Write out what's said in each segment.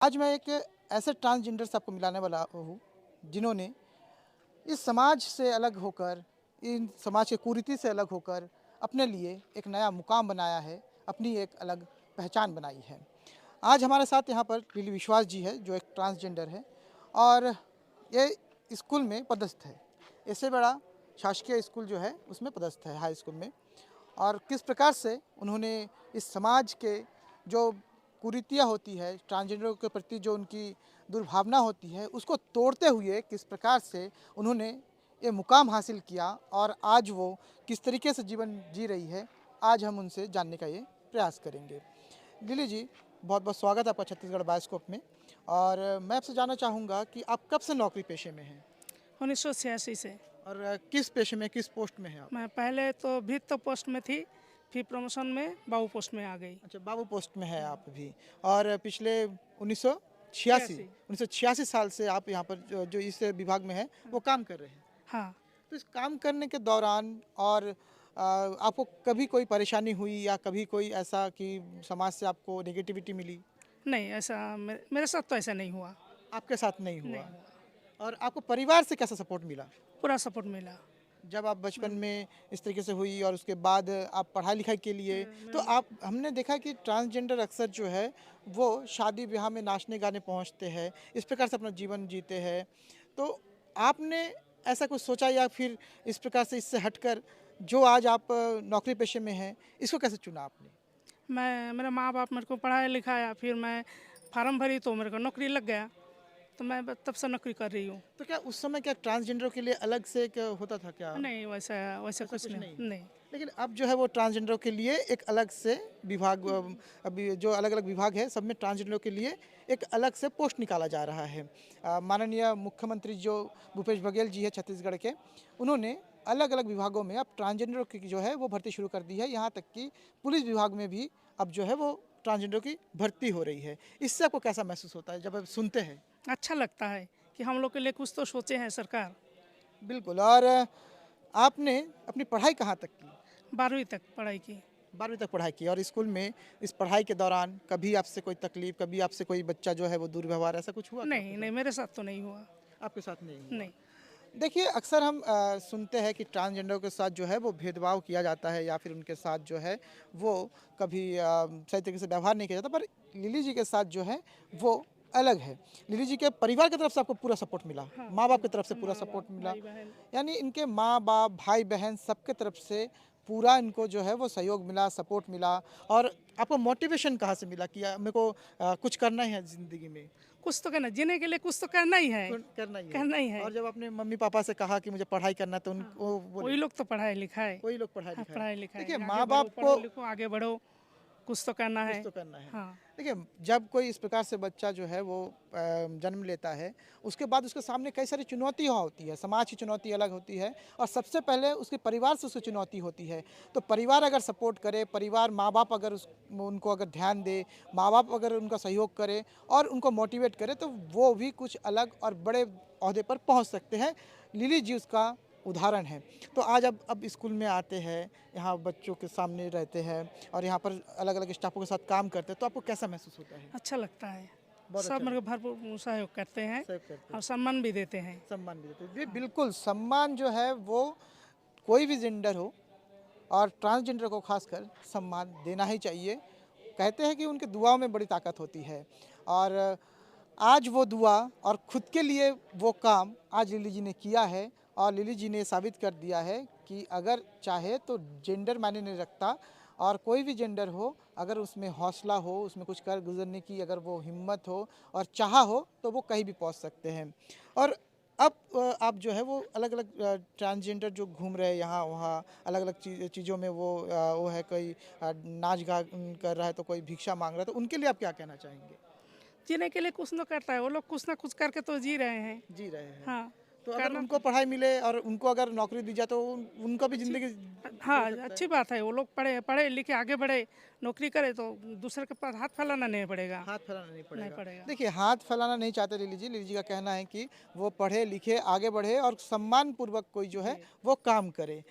आज मैं एक ऐसे ट्रांसजेंडर से आपको मिलाने वाला हूँ जिन्होंने इस समाज से अलग होकर, इन समाज के कुरीति से अलग होकर अपने लिए एक नया मुकाम बनाया है, अपनी एक अलग पहचान बनाई है। आज हमारे साथ यहाँ पर लिली विश्वास जी है जो एक ट्रांसजेंडर है और ये स्कूल में पदस्थ है। इससे बड़ा शासकीय स्कूल जो है उसमें पदस्थ है, हाई स्कूल में। और किस प्रकार से उन्होंने इस समाज के जो कुरीतियाँ होती है, ट्रांसजेंडरों के प्रति जो उनकी दुर्भावना होती है, उसको तोड़ते हुए किस प्रकार से उन्होंने ये मुकाम हासिल किया और आज वो किस तरीके से जीवन जी रही है, आज हम उनसे जानने का ये प्रयास करेंगे। लिली जी, बहुत बहुत स्वागत है आपका छत्तीसगढ़ बायोस्कोप में। और मैं आपसे जानना चाहूँगा कि आप कब से नौकरी पेशे में हैं 1986 से। और किस पेशे में, किस पोस्ट में हैं आप? मैं पहले तो भित्त पोस्ट में थी, फिर प्रमोशन में बाबू पोस्ट में आ गई। अच्छा, बाबू पोस्ट में है आप भी। और पिछले 1986 86। 1986 साल से आप यहाँ पर जो इस विभाग में है वो काम कर रहे हैं। हाँ, तो इस काम करने के दौरान और आपको कभी कोई परेशानी हुई या कभी कोई ऐसा कि समाज से आपको नेगेटिविटी मिली? नहीं ऐसा मेरे साथ तो ऐसा नहीं हुआ। आपके साथ नहीं हुआ। नहीं हुआ, और आपको परिवार से कैसा सपोर्ट मिला पूरा सपोर्ट मिला। जब आप बचपन में इस तरीके से हुई और उसके बाद आप पढ़ाई लिखाई के लिए? तो आप, हमने देखा कि ट्रांसजेंडर अक्सर जो है वो शादी ब्याह में नाचने गाने पहुंचते हैं, इस प्रकार से अपना जीवन जीते हैं। तो आपने ऐसा कुछ सोचा या फिर इस प्रकार से इससे हटकर जो आज आप नौकरी पेशे में हैं, इसको कैसे चुना आपने? मेरे माँ बाप मेरे को पढ़ाया लिखाया, फिर मैं फार्म भरी तो मेरे को नौकरी लग गया, तो मैं तब से नौकरी कर रही हूँ। तो क्या उस समय क्या ट्रांसजेंडरों के लिए अलग से क्या होता था क्या? नहीं वैसा वैसा ऐसा कुछ कुछ नहीं। नहीं लेकिन अब जो है वो ट्रांसजेंडरों के लिए एक अलग से विभाग, अभी जो अलग अलग विभाग है सब में ट्रांसजेंडरों के लिए एक अलग से पोस्ट निकाला जा रहा है। माननीय मुख्यमंत्री जो भूपेश बघेल जी है छत्तीसगढ़ के, उन्होंने अलग अलग विभागों में अब ट्रांसजेंडरों की जो है वो भर्ती शुरू कर दी है। यहाँ तक कि पुलिस विभाग में भी अब जो है वो ट्रांसजेंडरों की भर्ती हो रही है। इससे आपको कैसा महसूस होता है जब आप सुनते हैं? अच्छा लगता है कि हम लोग के लिए कुछ तो सोचे हैं सरकार। बिल्कुल। और आपने अपनी पढ़ाई कहाँ तक की? 12वीं तक पढ़ाई की। 12वीं तक पढ़ाई की। और स्कूल में इस पढ़ाई के दौरान कभी आपसे कोई तकलीफ, कभी आपसे कोई बच्चा जो है वो दुर्व्यवहार, ऐसा कुछ हुआ क्या नहीं नहीं मेरे साथ तो नहीं हुआ। आपके साथ? नहीं हुआ। नहीं देखिए, अक्सर हम सुनते हैं कि ट्रांसजेंडर के साथ जो है वो भेदभाव किया जाता है या फिर उनके साथ जो है वो कभी सही तरीके से व्यवहार नहीं किया जाता, पर लिली जी के साथ जो है वो अलग है। लिली जी के परिवार की तरफ से आपको पूरा सपोर्ट मिला, हाँ, माँ बाप की तरफ से पूरा माँ बाप सपोर्ट मिला, भाई बहन। यानी इनके माँ बाप भाई बहन सबके तरफ से पूरा इनको जो है वो सहयोग मिला, सपोर्ट मिला। और आपको मोटिवेशन कहाँ से मिला कि मेरे को कुछ करना ही है ज़िंदगी में? कुछ तो करना, जीने के लिए कुछ तो करना ही है। करना ही है। करना ही है। और जब आपने मम्मी पापा से कहा कि मुझे पढ़ाई करना है तो उनको वही लोग तो पढ़ाए लिखाए। कोई लोग पढ़ाई हाँ, लिखाई? पढ़ाई लिखाए देखिए, आगे माँ बढ़ो, बाप पढ़ो को लिखो आगे बढ़ो, कुछ तो करना कुछ है। तो करना है। हाँ, देखिए, जब कोई इस प्रकार से बच्चा जो है वो जन्म लेता है, उसके बाद उसके सामने कई सारी चुनौतियाँ होती है। समाज की चुनौती अलग होती है और सबसे पहले उसके परिवार से उसकी चुनौती होती है। तो परिवार अगर सपोर्ट करे, परिवार माँ बाप अगर उनको अगर ध्यान दे, माँ बाप अगर उनका सहयोग करे और उनको मोटिवेट करे, तो वो भी कुछ अलग और बड़े ओहदे पर पहुँच सकते हैं। लिली जी उसका उदाहरण है। तो आज अब स्कूल में आते हैं, यहाँ बच्चों के सामने रहते हैं और यहाँ पर अलग अलग स्टाफों के साथ काम करते हैं, तो आपको कैसा महसूस होता है? अच्छा लगता है। बहुत सब अच्छा मेरे को भरपूर सहयोग करते हैं सहयोग करते और हैं, सम्मान भी देते हैं। सम्मान भी देते हैं। जी बिल्कुल, सम्मान जो है वो कोई भी जेंडर हो और ट्रांसजेंडर को खासकर सम्मान देना ही चाहिए। कहते हैं कि उनके दुआओं में बड़ी ताकत होती है। और आज वो दुआ और खुद के लिए वो काम आज लिली जी ने किया है और लिली जी ने साबित कर दिया है कि अगर चाहे तो जेंडर मायने नहीं रखता। और कोई भी जेंडर हो, अगर उसमें हौसला हो, उसमें कुछ कर गुजरने की अगर वो हिम्मत हो और चाह हो, तो वो कहीं भी पहुंच सकते हैं। और अब आप जो है वो अलग अलग ट्रांसजेंडर जो घूम रहे हैं यहाँ वहाँ, अलग अलग चीज़ों में वो है, कोई नाच गा कर रहा है तो कोई भिक्षा मांग रहा है, तो उनके लिए आप क्या कहना चाहेंगे? जीने के लिए कुछ न करता है, वो लोग कुछ ना कुछ करके तो जी रहे हैं। जी रहे हैं। हाँ, तो अगर करना उनको पढ़ाई मिले और उनको अगर नौकरी दी जाए तो उनका भी अच्छी। ज़िंदगी हाँ, चल सकता है। अच्छी बात है। वो लोग पढ़े पढ़े लिखे आगे बढ़े, नौकरी करे तो दूसरे के पास हाथ फैलाना नहीं पड़ेगा। हाथ फैलाना नहीं नहीं पड़ेगा। पड़ेगा। देखिए, हाथ फैलाना नहीं चाहते लिली जी। लिली जी का कहना है कि वो पढ़े लिखे आगे बढ़े और सम्मान पूर्वक कोई जो है जी। वो काम करे।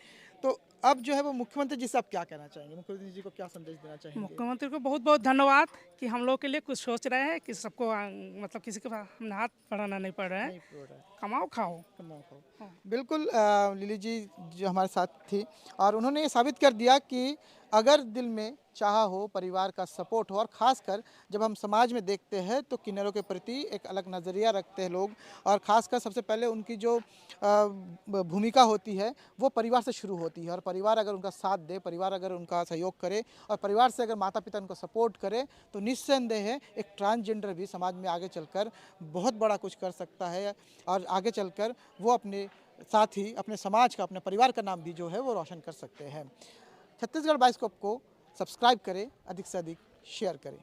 तो अब जो है वो मुख्यमंत्री जी से आप क्या कहना चाहेंगे, मुख्यमंत्री जी को क्या संदेश देना चाहेंगे? मुख्यमंत्री को बहुत बहुत धन्यवाद कि हम लोग के लिए कुछ सोच रहे हैं कि सबको मतलब किसी के पास हम हाथ बढ़ाना नहीं पड़ रहा है, नहीं हो रहा है। कमाओ खाओ। हाँ। बिल्कुल लिली जी जो हमारे साथ थी और उन्होंने ये साबित कर दिया कि अगर दिल में चाह हो, परिवार का सपोर्ट हो और ख़ासकर जब हम समाज में देखते हैं तो किन्नरों के प्रति एक अलग नज़रिया रखते हैं लोग और ख़ासकर सबसे पहले उनकी जो भूमिका होती है वो परिवार से शुरू होती है और परिवार अगर उनका साथ दे, परिवार अगर उनका सहयोग करे और परिवार से अगर माता पिता उनको सपोर्ट करे तो निस्संदेह है एक ट्रांसजेंडर भी समाज में आगे चलकर बहुत बड़ा कुछ कर सकता है और आगे चलकर वो अपने साथ ही अपने समाज का, अपने परिवार का नाम भी जो है वो रोशन कर सकते हैं। छत्तीसगढ़ बाइस्कोप को सब्सक्राइब करें, अधिक से अधिक शेयर करें।